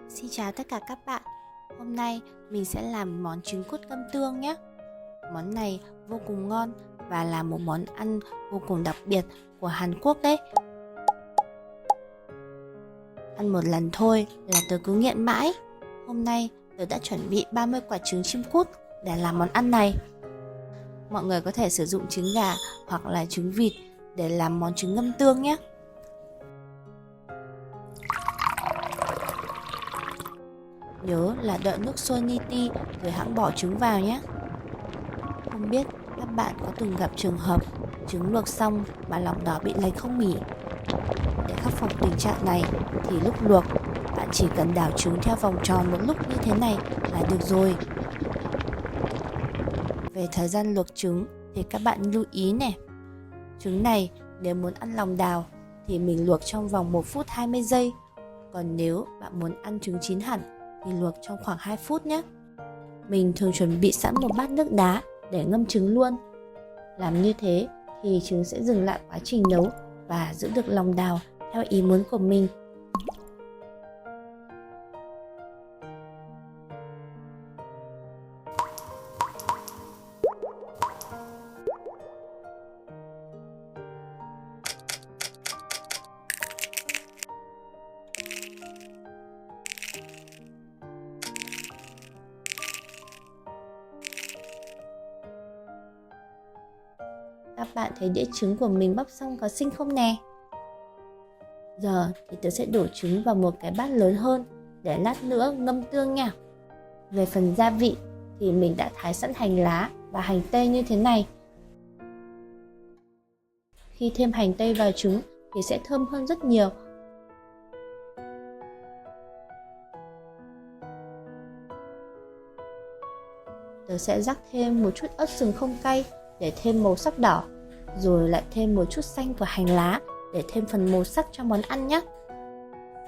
Xin chào tất cả các bạn. Hôm nay mình sẽ làm món trứng cút ngâm tương nhé. Món này vô cùng ngon và là một món ăn vô cùng đặc biệt của Hàn Quốc đấy. Ăn một lần thôi là tớ cứ nghiện mãi. Hôm nay tớ đã chuẩn bị 30 quả trứng chim cút để làm món ăn này. Mọi người có thể sử dụng trứng gà hoặc là trứng vịt để làm món trứng ngâm tương nhé. Nhớ là đợi nước sôi ni ti rồi hãng bỏ trứng vào nhé. Không biết các bạn có từng gặp trường hợp trứng luộc xong mà lòng đỏ bị lệch không nhỉ? Để khắc phục tình trạng này thì lúc luộc bạn chỉ cần đảo trứng theo vòng tròn một lúc như thế này là được rồi. Về thời gian luộc trứng thì các bạn lưu ý nè. Trứng này nếu muốn ăn lòng đào thì mình luộc trong vòng 1 phút 20 giây. Còn nếu bạn muốn ăn trứng chín hẳn thì luộc trong khoảng 2 phút nhé. Mình thường chuẩn bị sẵn một bát nước đá để ngâm trứng luôn. Làm như thế thì trứng sẽ dừng lại quá trình nấu và giữ được lòng đào theo ý muốn của mình. Các bạn thấy đĩa trứng của mình bóc xong có xinh không nè? Giờ thì tớ sẽ đổ trứng vào một cái bát lớn hơn để lát nữa ngâm tương nha. Về phần gia vị thì mình đã thái sẵn hành lá và hành tây như thế này. Khi thêm hành tây vào trứng thì sẽ thơm hơn rất nhiều. Tớ sẽ rắc thêm một chút ớt sừng không cay để thêm màu sắc đỏ, rồi lại thêm một chút xanh của hành lá để thêm phần màu sắc cho món ăn nhé.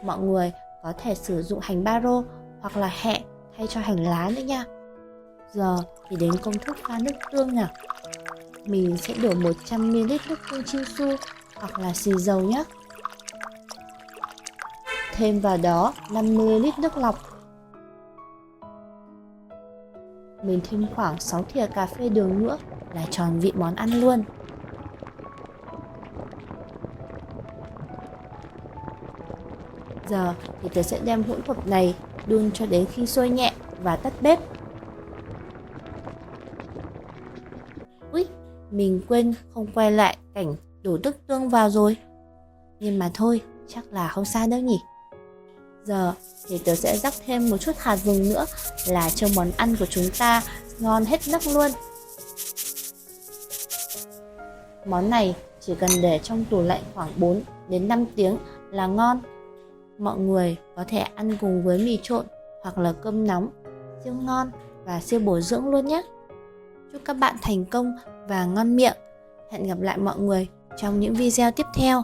Mọi người có thể sử dụng hành baro hoặc là hẹ thay cho hành lá nữa nha. Giờ thì đến công thức pha nước tương nào. Mình sẽ đổ 100ml nước tương chinsu hoặc là xì dầu nhé. Thêm vào đó 5ml nước lọc. Mình thêm khoảng 6 thìa cà phê đường nữa là tròn vị món ăn luôn. Giờ thì tớ sẽ đem hỗn hợp này đun cho đến khi sôi nhẹ và tắt bếp. Úi, mình quên không quay lại cảnh đổ nước tương vào rồi. Nhưng mà thôi, chắc là không sao đâu nhỉ. Giờ thì tớ sẽ rắc thêm một chút hạt vừng nữa là cho món ăn của chúng ta ngon hết nấc luôn. Món này chỉ cần để trong tủ lạnh khoảng 4 đến 5 tiếng là ngon. Mọi người có thể ăn cùng với mì trộn hoặc là cơm nóng, siêu ngon và siêu bổ dưỡng luôn nhé. Chúc các bạn thành công và ngon miệng. Hẹn gặp lại mọi người trong những video tiếp theo.